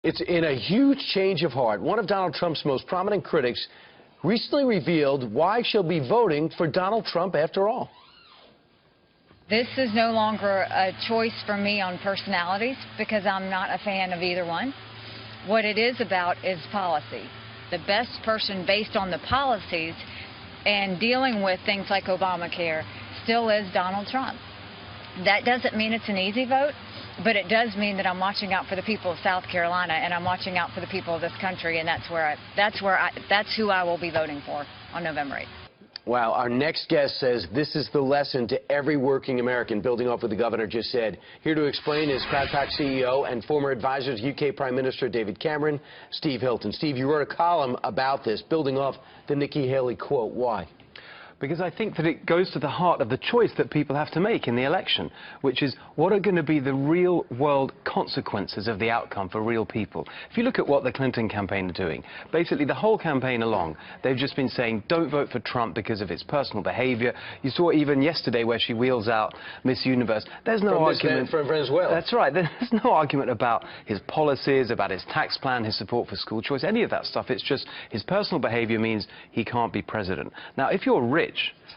It's in a huge change of heart. One of Donald Trump's most prominent critics recently revealed why she'll be voting for Donald Trump after all. This is no longer a choice for me on personalities because I'm not a fan of either one. What it is about is policy. The best person based on the policies and dealing with things like Obamacare still is Donald Trump. That doesn't mean it's an easy vote, but it does mean that I'm watching out for the people of South Carolina and I'm watching out for the people of this country, and that's who I will be voting for on November 8th. Wow, our next guest says this is the lesson to every working American, building off what the governor just said. Here to explain is CrowdPack CEO and former advisor to UK Prime Minister David Cameron, Steve Hilton. Steve, you wrote a column about this, building off the Nikki Haley quote. Why? Because I think that it goes to the heart of the choice that people have to make in the election, which is what are going to be the real-world consequences of the outcome for real people. If you look at what the Clinton campaign are doing, basically the whole campaign along, they've just been saying, don't vote for Trump because of his personal behavior. You saw even yesterday where she wheels out Miss Universe. There's no argument. From Venezuela. That's right. There's no argument about his policies, about his tax plan, his support for school choice, any of that stuff. It's just his personal behavior means he can't be president. Now, if you're rich,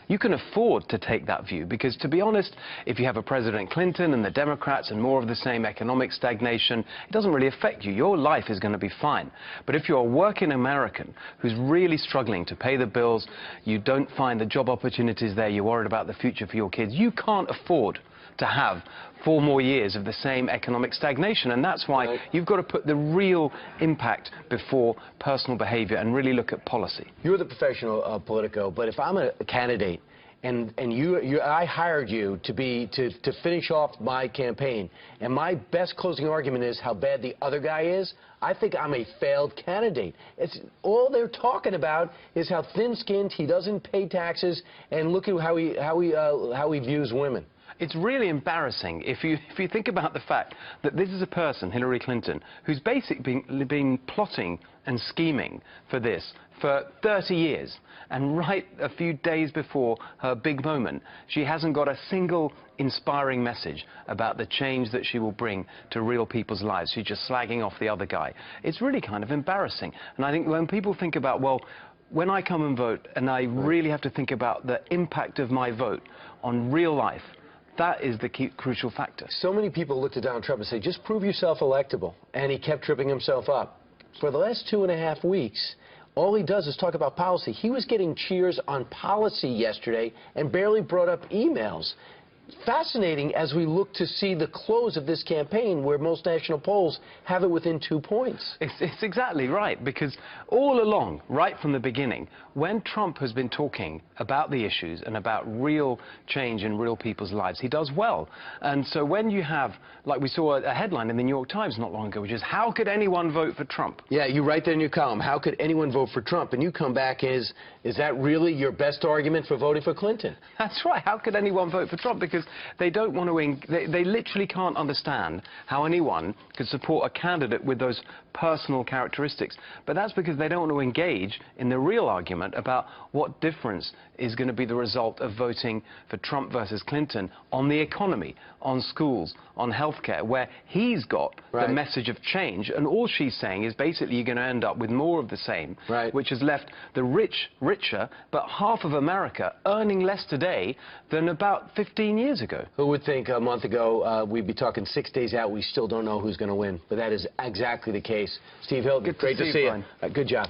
you can afford to take that view because, to be honest, if you have a President Clinton and the Democrats and more of the same economic stagnation, it doesn't really affect you. Your life is going to be fine. But if you're a working American who's really struggling to pay the bills, you don't find the job opportunities there, you're worried about the future for your kids, you can't afford to have 4 more years of the same economic stagnation, and that's why you've got to put the real impact before personal behavior and really look at policy. You're the professional Politico, but if I'm a candidate and I hired you to finish off my campaign, and my best closing argument is how bad the other guy is, I think I'm a failed candidate. It's all they're talking about is how thin-skinned, he doesn't pay taxes, and look at how he views women. It's really embarrassing if you think about the fact that this is a person, Hillary Clinton, who's basically been plotting and scheming for this for 30 years. And right a few days before her big moment, she hasn't got a single inspiring message about the change that she will bring to real people's lives. She's just slagging off the other guy. It's really kind of embarrassing. And I think when people think about, well, when I come and vote, and I really have to think about the impact of my vote on real life, that is the key, crucial factor. So many people looked at Donald Trump and said, just prove yourself electable. And he kept tripping himself up. For the last 2.5 weeks, all he does is talk about policy. He was getting cheers on policy yesterday and barely brought up emails. Fascinating as we look to see the close of this campaign, where most national polls have it within 2 points. It's exactly right, because all along, right from the beginning, when Trump has been talking about the issues and about real change in real people's lives, he does well. And so when you have, like we saw a headline in the New York Times not long ago, which is, how could anyone vote for Trump? Yeah, you write that in your column, how could anyone vote for Trump? And you come back is that really your best argument for voting for Clinton? That's right. How could anyone vote for Trump? Because they don't want to, they literally can't understand how anyone could support a candidate with those personal characteristics. But that's because they don't want to engage in the real argument about what difference is going to be the result of voting for Trump versus Clinton on the economy, on schools, on healthcare, where he's got the message of change. And all she's saying is basically you're going to end up with more of the same, which has left the rich richer, but half of America earning less today than about 15 years ago. Who would think a month ago we'd be talking 6 days out, we still don't know who's going to win. But that is exactly the case. Steve Hilton, great to see you. Good job.